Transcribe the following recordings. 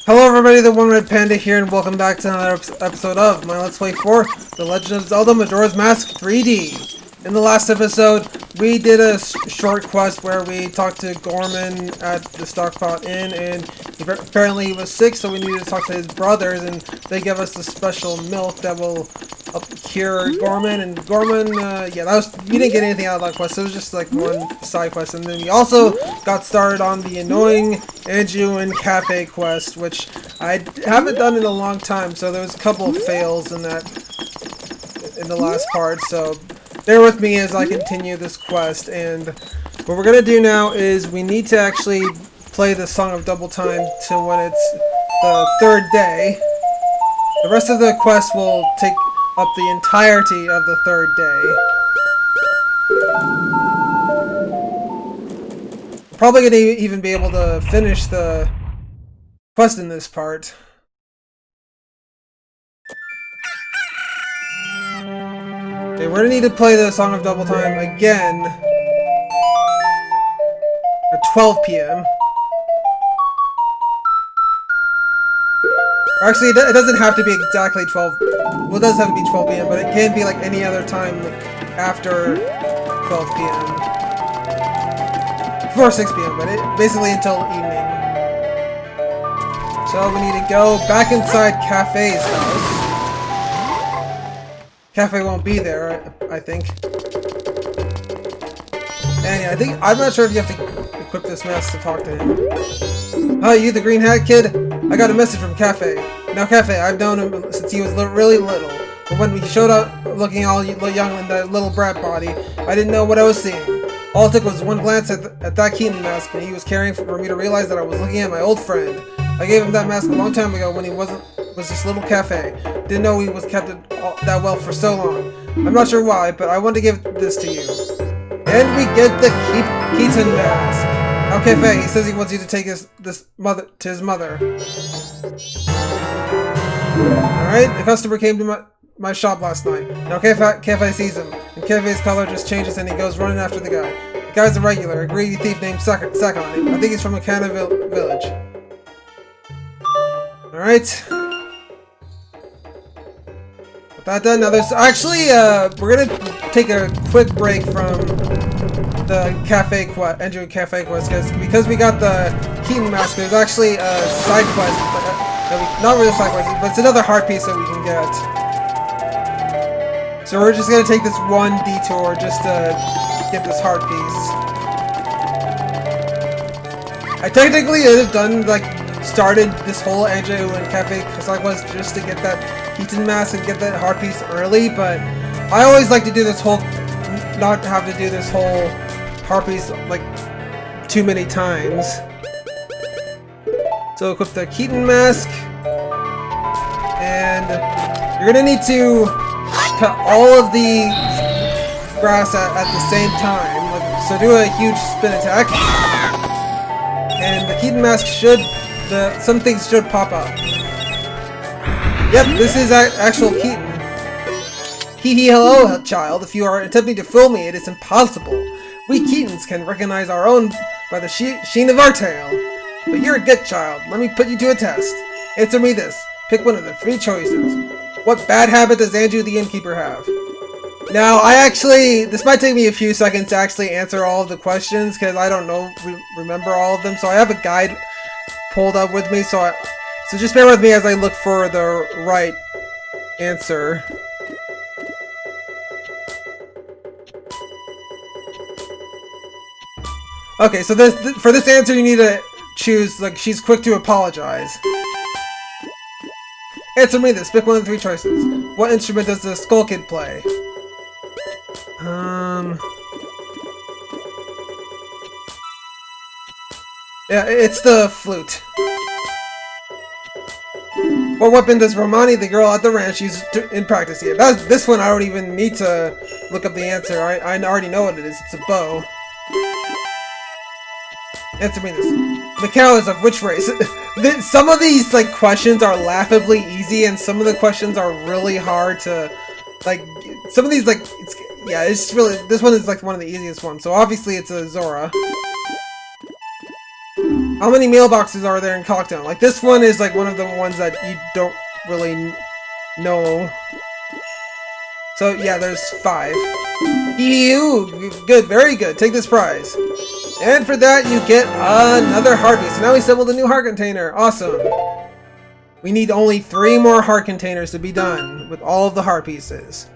Hello everybody, the One Red Panda here, and welcome back to another episode of my Let's Play for The Legend of Zelda Majora's Mask 3D. In the last episode, we did a short quest where we talked to Gorman at the Stockpot Inn, and apparently he was sick, so we needed to talk to his brothers, and they gave us the special milk that will cure Gorman. And Gorman, we didn't get anything out of that quest, so it was just like one side quest. And then we also got started on the annoying Anju and Kafei quest, which I haven't done in a long time, so there was a couple of fails in the last part, so bear with me as I continue this quest. And what we're gonna do now is we need to actually play the Song of Double Time to when it's the third day. The rest of the quest will take up the entirety of the third day. Probably gonna even be able to finish the quest in this part. Okay, we're gonna need to play the Song of Double Time again at 12 p.m. Or actually, it doesn't have to be exactly 12. Well, it does have to be 12 p.m., but it can be like any other time, like after 12 p.m. Before 6 p.m., but basically until evening. So we need to go back inside Kafei's house. Kafei won't be there, I think. And yeah, I'm not sure if you have to equip this mask to talk to him. Hi, you the green hat kid? I got a message from Kafei. Now Kafei, I've known him since he was really little. But when he showed up looking all young in that little brat body, I didn't know what I was seeing. All it took was one glance at that Keaton mask, and he was carrying for me to realize that I was looking at my old friend. I gave him that mask a long time ago when he was just little Kafei. Didn't know he was kept that well for so long. I'm not sure why, but I want to give this to you. And we get the Keaton mask. Now Kafei, he says he wants you to take his mother to his mother. Alright, the customer came to my shop last night. Now Kafei sees him, and Kafei's color just changes and he goes running after the guy. The guy's a regular, a greedy thief named Sakon. I think he's from Akana village. Alright. With that done, now there's actually, we're gonna take a quick break from the Anju Kafei quest, because we got the Keaton mask, there's actually a side quest, not really a side quest, but it's another heart piece that we can get. So we're just gonna take this one detour just to get this heart piece. I technically have done, started this whole Anju and Kafei side quest just to get that Keaton mask and get that heart piece early, but I always like to do this whole, not have to do this whole heart piece too many times. So equip the Keaton mask, and you're gonna need to cut all of the grass at the same time. So do a huge spin attack, and the Keaton mask some things should pop up. Yep, this is actual Keaton. Hee hello, child. If you are attempting to fool me, it is impossible. We Keatons can recognize our own by the sheen of our tail. But you're a good child. Let me put you to a test. Answer me this. Pick one of the three choices. What bad habit does Anju the innkeeper have? Now, this might take me a few seconds to actually answer all of the questions, because I don't remember all of them, so I have a guide pulled up with me, so just bear with me as I look for the right answer. Okay, so for this answer you need to choose, she's quick to apologize. Answer me this. Pick one of the three choices. What instrument does the Skull Kid play? Yeah, it's the flute. What weapon does Romani, the girl at the ranch, use in practice? Yeah, this one I don't even need to look up the answer. I already know what it is. It's a bow. Answer me this. Mikhail is of which race? Some of these questions are laughably easy, and some of the questions are really hard to some of these it's really, this one is one of the easiest ones. So obviously it's a Zora. How many mailboxes are there in Cocktown? Like, this one is like one of the ones that you don't really know. So, yeah, there's 5. Ew, good, very good. Take this prize. And for that, you get another heart piece. So now we assembled a new heart container. Awesome. We need only 3 more heart containers to be done with all of the heart pieces.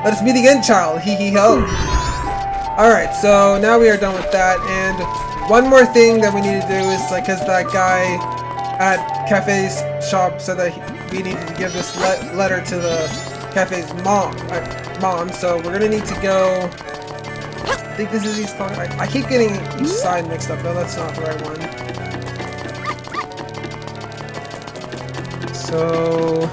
Let us meet again, child. Hee hee ho. Alright, so now we are done with that. And one more thing that we need to do is, like, because that guy at Kafei's shop said that we needed to give this letter to the Kafei's mom, so we're gonna need to go. I think this is East Pond. I keep getting each side mixed up. No, that's not the right one. So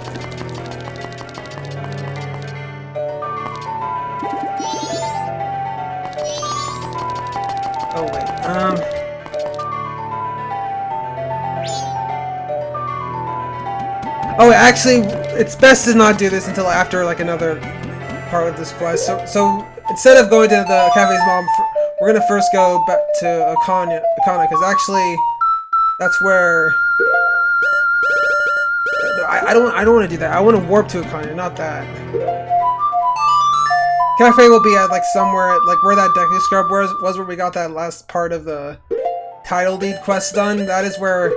oh wait, oh, actually, it's best to not do this until after, like, another part of this quest. So instead of going to the Kafei's mom, we're gonna first go back to Akana, because actually, that's where I don't want to do that. I want to warp to Akana, not that. Kafei will be at, like, somewhere, like, where that Deku Scrub was where we got that last part of the title deed quest done. That is where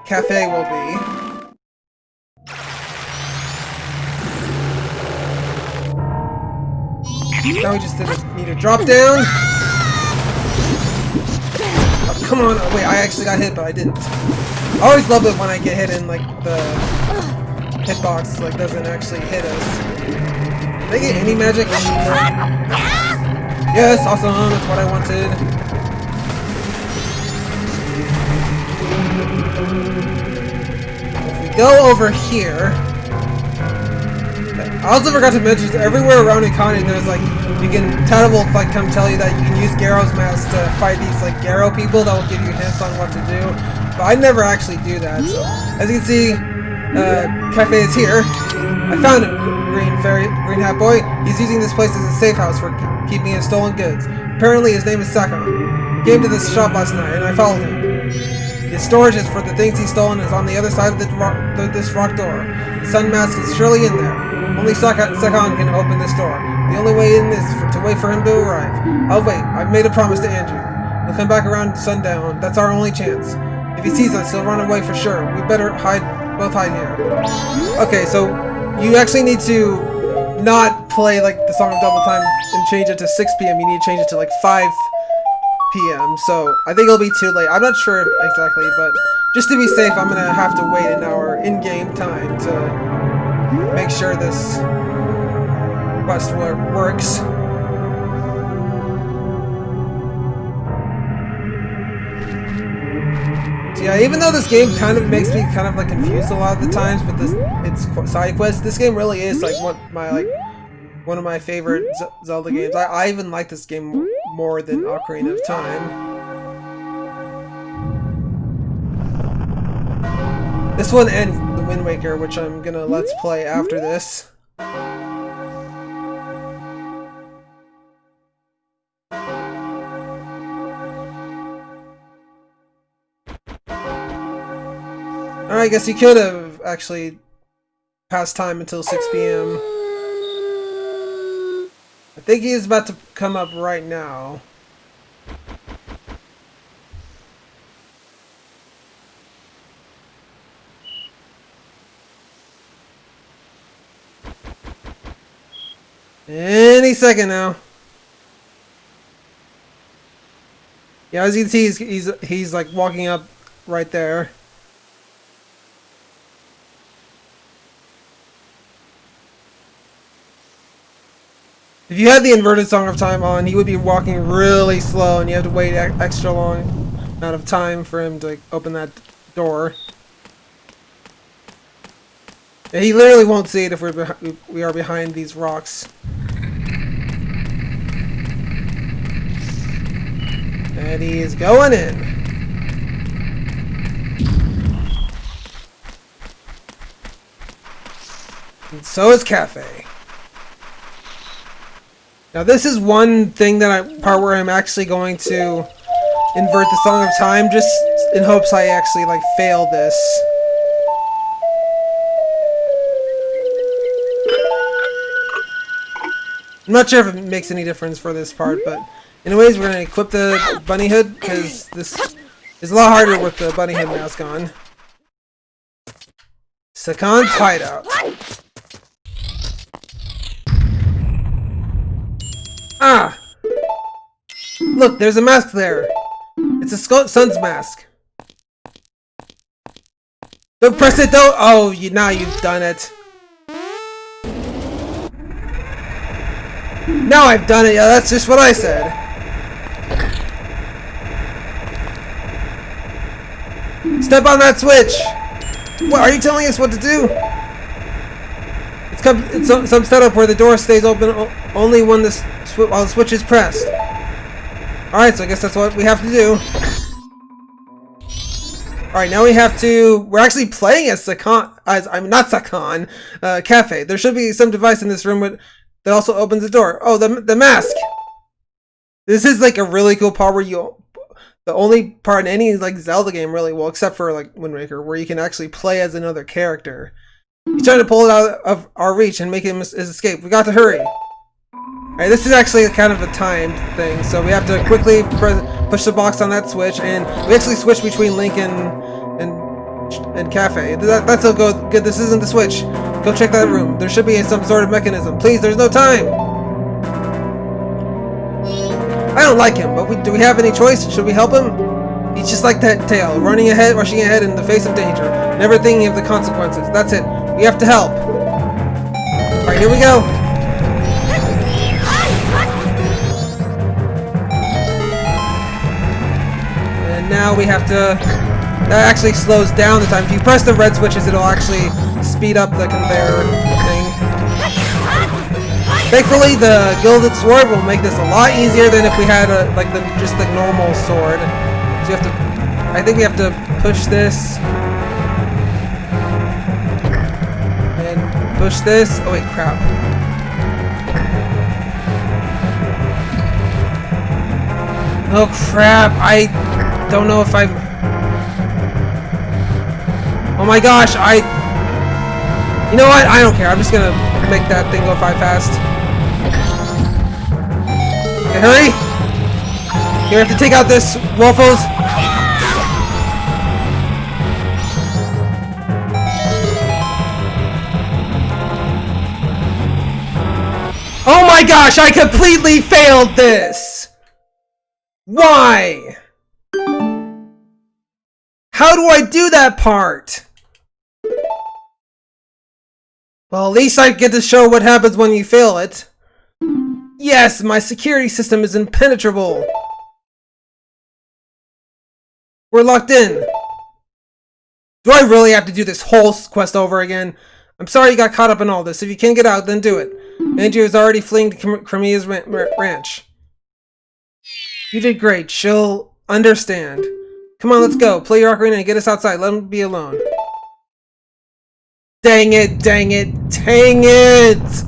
Kafei will be. Now we just need a drop down. Oh, come on. Oh, wait, I actually got hit, but I didn't. I always love it when I get hit and, like, the hitbox, like, doesn't actually hit us. Did I get any magic? Yes, awesome. That's what I wanted. If we go over here. I also forgot to mention, everywhere around Ikani, there's, like, you can, Tata will, like, come tell you that you can use Garo's mask to fight these, like, Garo people that will give you hints on what to do. But I never actually do that, so. As you can see, Kafei is here. I found him, Green Hat Boy. He's using this place as a safe house for keeping his stolen goods. Apparently, his name is Sakon. He came to this shop last night, and I followed him. His storage is for the things he's stolen is on the other side of this rock door. The sun mask is surely in there. Only Sakon can open this door. The only way in is to wait for him to arrive. I'll wait. I've made a promise to Anju. He'll come back around sundown. That's our only chance. If he sees us, he'll run away for sure. We better both hide here. Okay, so you actually need to not play, like, the Song of Double Time and change it to 6 p.m. You need to change it to, like, 5 p.m. So I think it'll be too late. I'm not sure exactly, but just to be safe, I'm gonna have to wait an hour in-game time to make sure this quest works. So yeah, even though this game kind of makes me kind of, like, confused a lot of the times with its side quests, this game really is, like, one of my favorite Zelda games. I even like this game more than Ocarina of Time. This one and the Wind Waker, which I'm gonna let's play after this. Alright, I guess you could have actually passed time until 6 p.m. I think he is about to come up right now. Any second now. Yeah, as you can see, he's like walking up right there. If you had the inverted Song of Time on, he would be walking really slow, and you have to wait extra long amount of time for him to open that door. Yeah, he literally won't see it if we are behind these rocks. And he is going in. And so is Kafei. Now this is one thing part where I'm actually going to invert the Song of Time, just in hopes I actually like fail this. I'm not sure if it makes any difference for this part, but anyways, we're gonna equip the bunny hood because this is a lot harder with the bunny hood mask on. Sakan's hideout. Ah! Look, there's a mask there. It's a sun's mask. Don't press it though. Oh, now you've done it. Now I've done it. Yeah, that's just what I said. Step on that switch. What are you telling us what to do? It's some setup where the door stays open only when while the switch is pressed. All right, so I guess that's what we have to do. All right, now we have to. We're actually playing as Sakan. I'm not Sakan. Kafei. There should be some device in this room that also opens the door. Oh, the mask. This is like a really cool part where the only part in any like Zelda game really, well, except for like Wind Waker, where you can actually play as another character. He's trying to pull it out of our reach and make him his escape. We got to hurry. Alright, this is actually kind of a timed thing, so we have to quickly push the box on that switch, and we actually switch between Link and Kafei. That's all good. This isn't the switch. Go check that room. There should be some sort of mechanism. Please, there's no time. I don't like him, but do we have any choice? Should we help him? He's just like that tail, rushing ahead in the face of danger, never thinking of the consequences. That's it. We have to help. Alright, here we go. And now we have to... That actually slows down the time. If you press the red switches, it'll actually speed up the conveyor thing. Thankfully, the gilded sword will make this a lot easier than if we had just the normal sword. So you have to... I think we have to push this. And push this. Oh wait, crap. Oh crap, I don't know if I'm... Oh my gosh, you know what? I don't care. I'm just gonna make that thing go fast. Okay, hurry! You have to take out this waffles. Oh my gosh, I completely failed this! Why? How do I do that part? Well, at least I get to show what happens when you fail it. Yes, my security system is impenetrable. We're locked in. Do I really have to do this whole quest over again? I'm sorry you got caught up in all this. If you can't get out, then do it. Anju is already fleeing to Cremia's ranch. You did great. She'll understand. Come on, let's go. Play your ocarina and get us outside. Let him be alone. Dang it, dang it, dang it!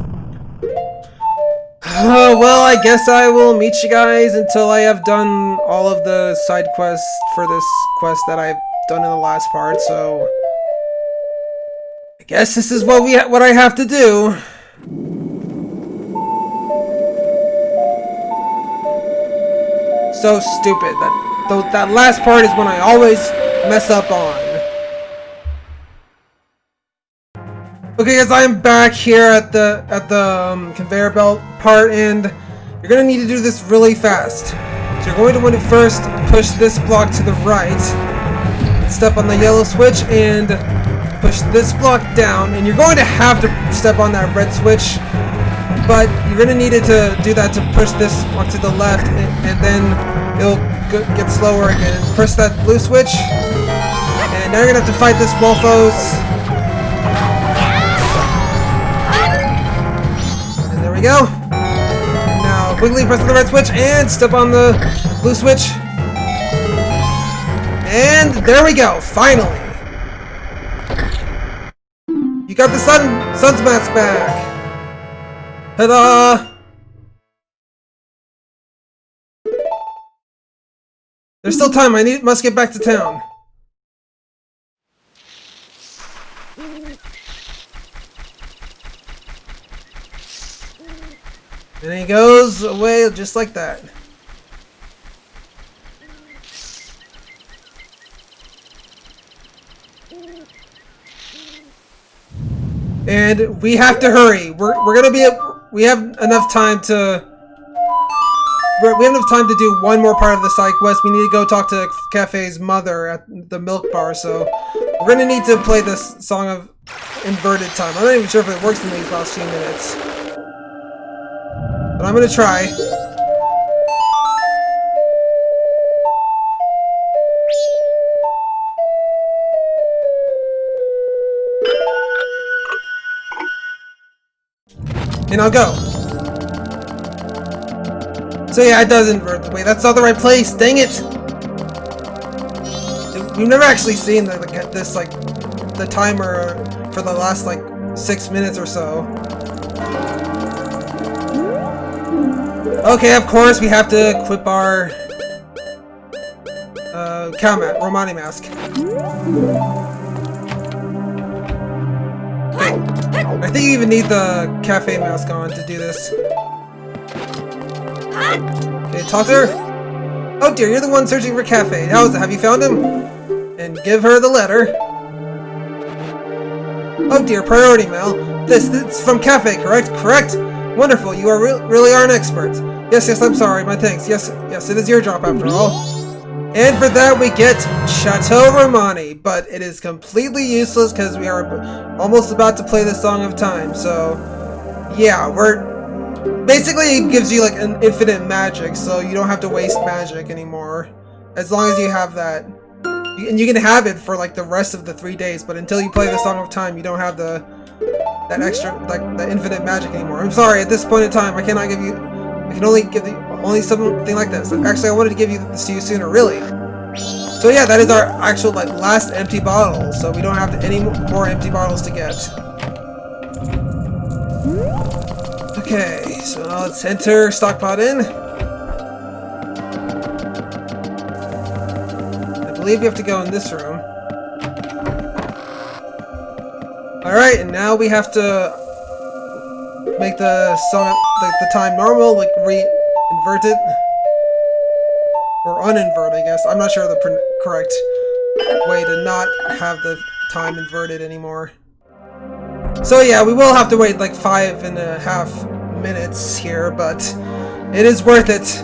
Well, I guess I will meet you guys until I have done all of the side quests for this quest that I've done in the last part, so... I guess this is what I have to do. So stupid. That last part is when I always mess up on. Okay guys, I am back here at the conveyor belt part, and you're gonna need to do this really fast. So you're going to want to first push this block to the right, step on the yellow switch, and push this block down, and you're going to have to step on that red switch, but you're gonna need it to do that to push this one to the left, and then it'll get slower again. Press that blue switch, and now you're gonna have to fight this Wolfos. And there we go. Now quickly press the red switch and step on the blue switch. And there we go, finally. You got the sun's mask back. Ta-da! There's still time. Must get back to town. And he goes away just like that. And we have to hurry. We're gonna be. We have enough time to. We have enough time to do one more part of the side quest. We need to go talk to Kafei's mother at the milk bar. So we're gonna need to play this song of inverted time. I'm not even sure if it works in these last few minutes, but I'm gonna try. And I'll go. So yeah, it does invert. Wait, that's not the right place. Dang it! We've never actually seen this like the timer for the last like 6 minutes or so. Okay, of course we have to equip our Romani mask. I think you even need the Kafei mask on to do this. Okay, talk to her. Oh dear, you're the one searching for Kafei. How is it? Have you found him? And give her the letter. Oh dear, priority mail. This from Kafei, correct? Correct? Wonderful, you really are an expert. Yes, I'm sorry, my thanks. Yes, it is your job after all. And for that we get Chateau Romani, but it is completely useless because we are almost about to play the Song of Time, so yeah, basically it gives you like an infinite magic, so you don't have to waste magic anymore, as long as you have that. And you can have it for like the rest of the 3 days, but until you play the Song of Time, you don't have that extra, like the infinite magic anymore. I'm sorry, at this point in time, I can only give you something like this. Actually, I wanted to give this to you sooner, really. So yeah, that is our actual like last empty bottle. So we don't have any more empty bottles to get. Okay, so now let's enter Stockpot Inn. I believe you have to go in this room. All right, and now we have to make the song, the time normal, like invert it. Or uninvert, I guess. I'm not sure the correct way to not have the time inverted anymore. So yeah, we will have to wait like 5.5 minutes here, but it is worth it.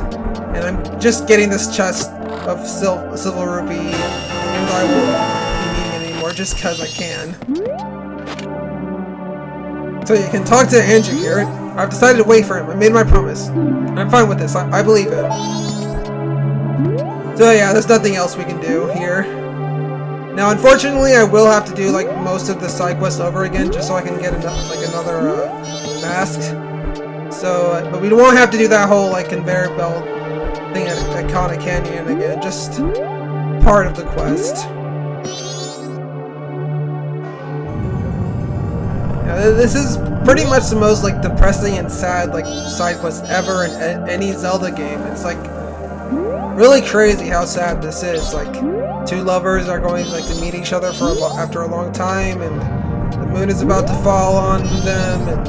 And I'm just getting this chest of silver rupee, and I won't be needing it anymore just because I can. So you can talk to Anju here. I've decided to wait for him. I made my promise. I'm fine with this. I believe him. So yeah, there's nothing else we can do here. Now, unfortunately, I will have to do like most of the side quests over again, just so I can get another mask. So, but we won't have to do that whole like conveyor belt thing at Kana Canyon again. Just part of the quest. Now, this is pretty much the most like depressing and sad like side quest ever in any Zelda game. It's like really crazy how sad this is. Like, two lovers are going like to meet each other after a long time, and the moon is about to fall on them, and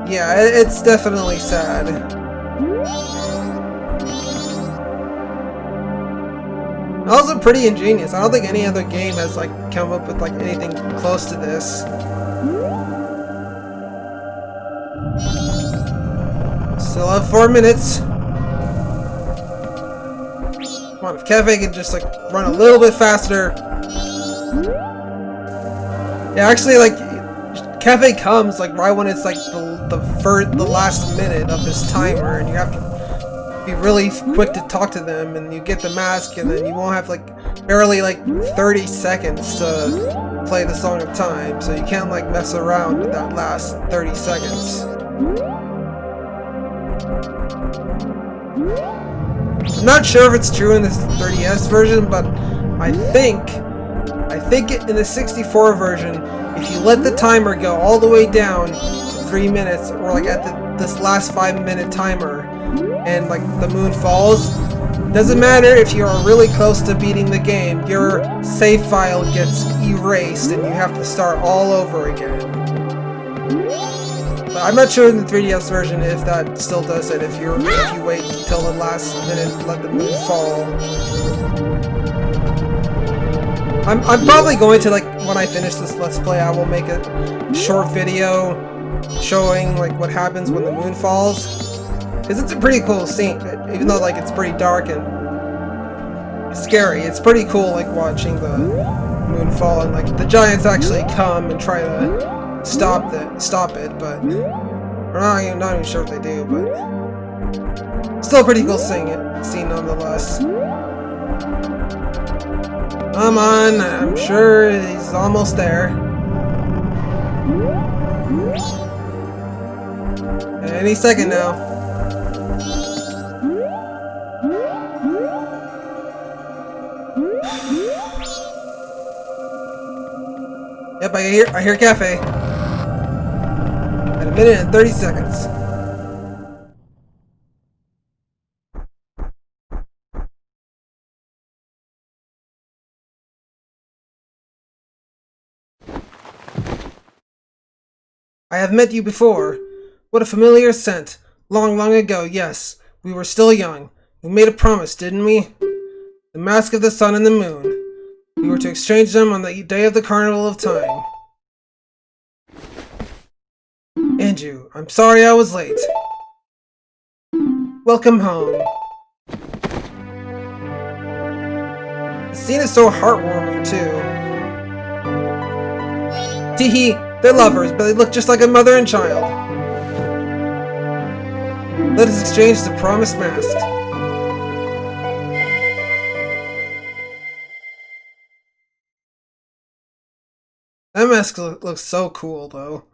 yeah, it's definitely sad. Also pretty ingenious. I don't think any other game has like come up with like anything close to this. Still have 4 minutes. Come on, if Kafei can just like run a little bit faster. Yeah, actually, like Kafei comes like right when it's like the last minute of this timer, and you have to be really quick to talk to them, and you get the mask, and then you won't have like barely like 30 seconds to play the Song of Time, so you can't like mess around with that last 30 seconds. I'm not sure if it's true in this 30S version, but I think in the 64 version, if you let the timer go all the way down to 3 minutes, or like at this last 5-minute timer, and like the moon falls, Doesn't matter if you are really close to beating the game, your save file gets erased and you have to start all over again. But I'm not sure in the 3DS version if that still does it, if you wait until the last minute and let the moon fall. I'm probably going to, like, when I finish this Let's Play, I will make a short video showing, like, what happens when the moon falls. Because it's a pretty cool scene, even though, like, it's pretty dark and scary. It's pretty cool, like, watching the moon fall, and, like, the giants actually come and try to stop it, but I'm not even sure if they do, but still a pretty cool scene nonetheless. Come on, I'm sure he's almost there. Any second now. Yep, I hear Kafei. At 1 minute and 30 seconds. I have met you before. What a familiar scent. Long, long ago, yes. We were still young. We made a promise, didn't we? The mask of the sun and the moon. We were to exchange them on the day of the Carnival of Time. Anju, I'm sorry I was late. Welcome home. The scene is so heartwarming, too. Teehee, they're lovers, but they look just like a mother and child. Let us exchange the promised mask. That mask looks so cool, though.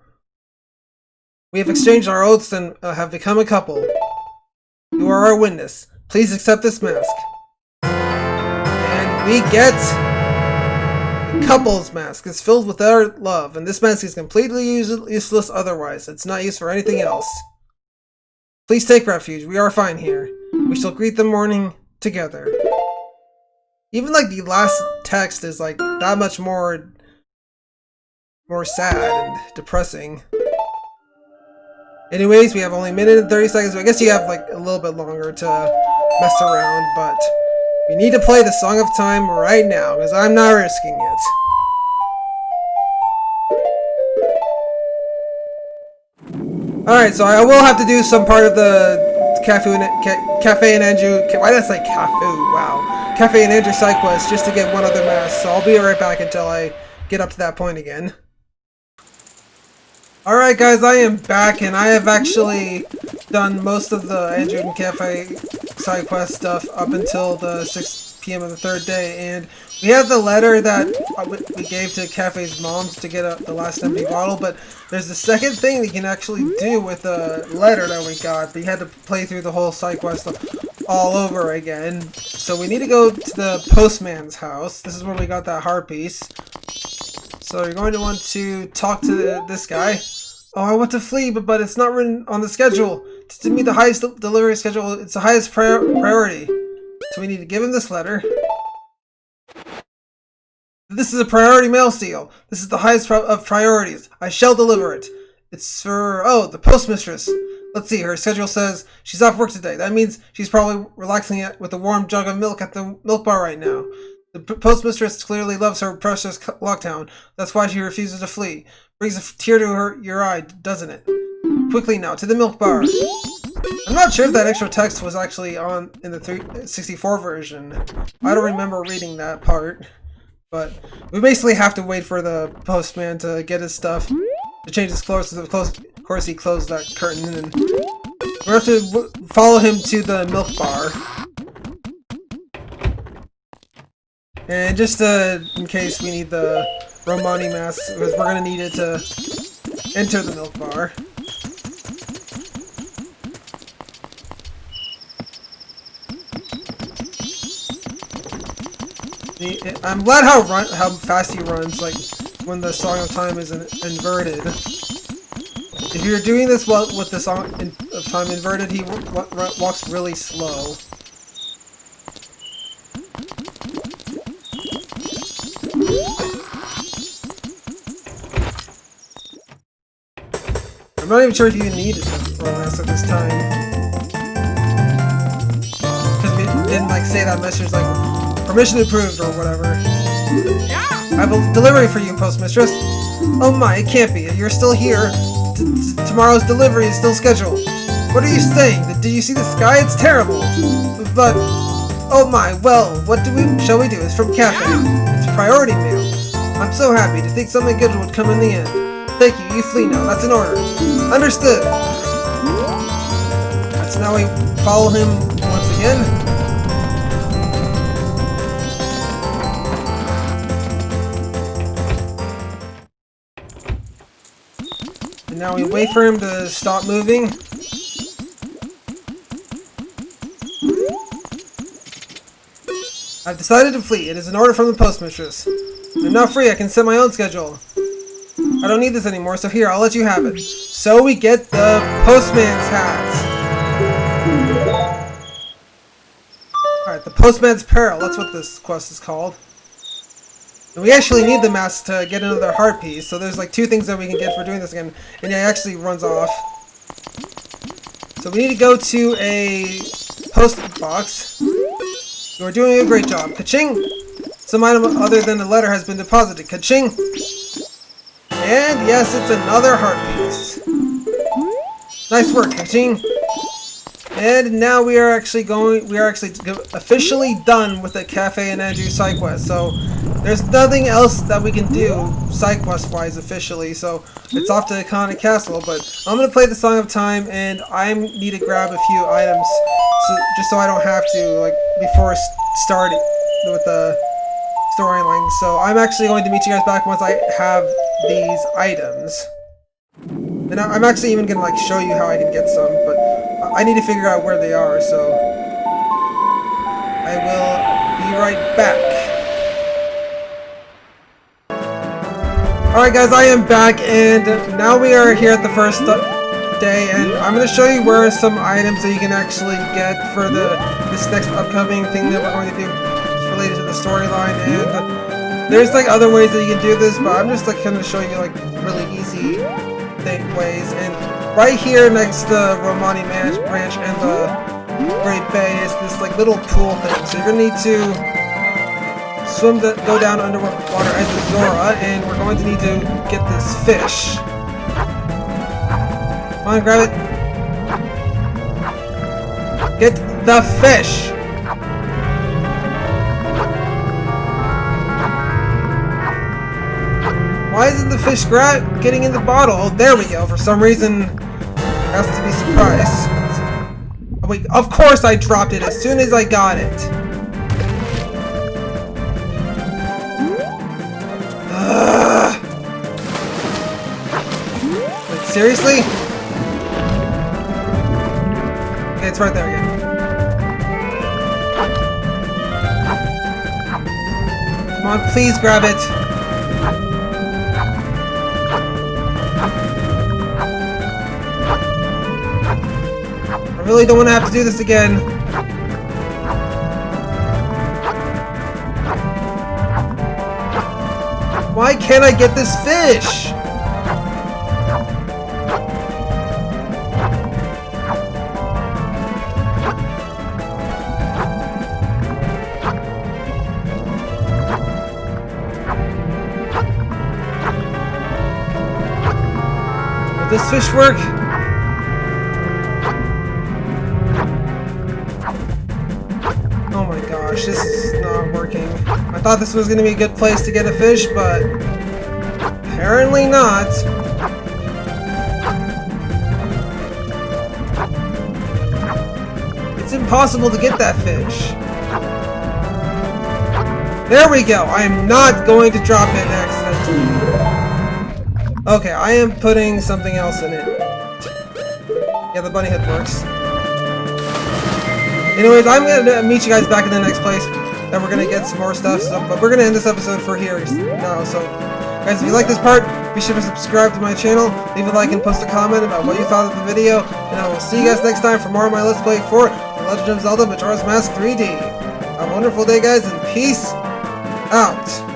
We have exchanged our oaths and have become a couple. You are our witness. Please accept this mask. And we get the couple's mask. It's filled with our love, and this mask is completely useless otherwise. It's not used for anything else. Please take refuge. We are fine here. We shall greet the morning together. Even like the last text is like that much more sad and depressing. Anyways, we have only a minute and 30 seconds, so I guess you have like a little bit longer to mess around, but we need to play the Song of Time right now, because I'm not risking it. Alright, so I will have to do some part of the Kafei and Anju, why did I say Kafei? Wow. Kafei and Anju side quest just to get one other mask, so I'll be right back until I get up to that point again. Alright guys, I am back, and I have actually done most of the Anju and Kafei side quest stuff up until the 6 p.m. of the third day, and we have the letter that we gave to Kafei's mom to get the last empty bottle, but there's the second thing that you can actually do with the letter that we got, but you had to play through the whole side quest all over again. So we need to go to the postman's house. This is where we got that heart piece. So you're going to want to talk to this guy. Oh, I want to flee, but it's not written on the schedule. To meet the highest delivery schedule, it's the highest priority. So we need to give him this letter. This is a priority mail seal. This is the highest of priorities. I shall deliver it. It's for, the postmistress. Let's see, her schedule says she's off work today. That means she's probably relaxing with a warm jug of milk at the milk bar right now. The postmistress clearly loves her precious lockdown. That's why she refuses to flee. Brings a tear to your eye, doesn't it? Quickly now, to the milk bar. I'm not sure if that extra text was actually on in the 364 version. I don't remember reading that part. But we basically have to wait for the postman to get his stuff, to change his clothes. Of course, he closed that curtain, and we have to follow him to the milk bar. And just in case we need the Romani mask, because we're gonna need it to enter the milk bar. I'm glad how fast he runs, like when the Song of Time is inverted. If you're doing this with the Song of Time inverted, he walks really slow. not even sure if you needed a romance at this time. Because we didn't like say that message like permission approved or whatever. Yeah. I have a delivery for you, postmistress. Oh my, it can't be. You're still here. Tomorrow's delivery is still scheduled. What are you saying? Did you see the sky? It's terrible. But oh my, well, what shall we do? It's from Kafei. It's priority mail. I'm so happy to think something good would come in the end. Thank you, you flee now. That's an order. Understood. So now we follow him once again. And now we wait for him to stop moving. I've decided to flee. It is an order from the postmistress. I'm now free. I can set my own schedule. I don't need this anymore, so here, I'll let you have it. So we get the postman's hat. Alright, the postman's peril. That's what this quest is called. And we actually need the mask to get another heart piece, so there's like 2 things that we can get for doing this again. And it actually runs off. So we need to go to a post box. You're doing a great job. Ka-ching! Some item other than a letter has been deposited. Ka-ching! And yes, it's another heart piece. Nice work, Ka-ching! And now we are actually officially done with the Kafei and Anju side quest. So there's nothing else that we can do side quest wise officially. So it's off to the Iconic Castle. But I'm gonna play the Song of Time, and I need to grab a few items, just so I don't have to like before starting with the storyline. So I'm actually going to meet you guys back once I have these items. And I'm actually even gonna like show you how I can get some, but I need to figure out where they are, so I will be right back. Alright guys, I am back, and now we are here at the first day, and I'm going to show you where some items that you can actually get for this next upcoming thing that we're going to do. It's related to the storyline, and there's like other ways that you can do this, but I'm just like going to show you like really easy ways. And right here next to Romani Branch and the Great Bay is this like little pool thing. So you're gonna need to go down underwater as a Zora, and we're going to need to get this fish. Come on, grab it. Get the fish. Why isn't the fish getting in the bottle? Oh, there we go. For some reason, it has to be surprised. Oh, wait, of course I dropped it as soon as I got it. Wait, seriously? Okay, it's right there again. Come on, please grab it. I really don't want to have to do this again. Why can't I get this fish? Will this fish work? Oh my gosh, this is not working. I thought this was going to be a good place to get a fish, but apparently not. It's impossible to get that fish. There we go. I am not going to drop it accidentally. Okay, I am putting something else in it. Yeah, the bunny head works. Anyways, I'm going to meet you guys back in the next place that we're going to get some more stuff, but we're going to end this episode for here now. So, guys, if you like this part, be sure to subscribe to my channel, leave a like and post a comment about what you thought of the video, and I will see you guys next time for more of my Let's Play for The Legend of Zelda Majora's Mask 3D. Have a wonderful day, guys, and peace out!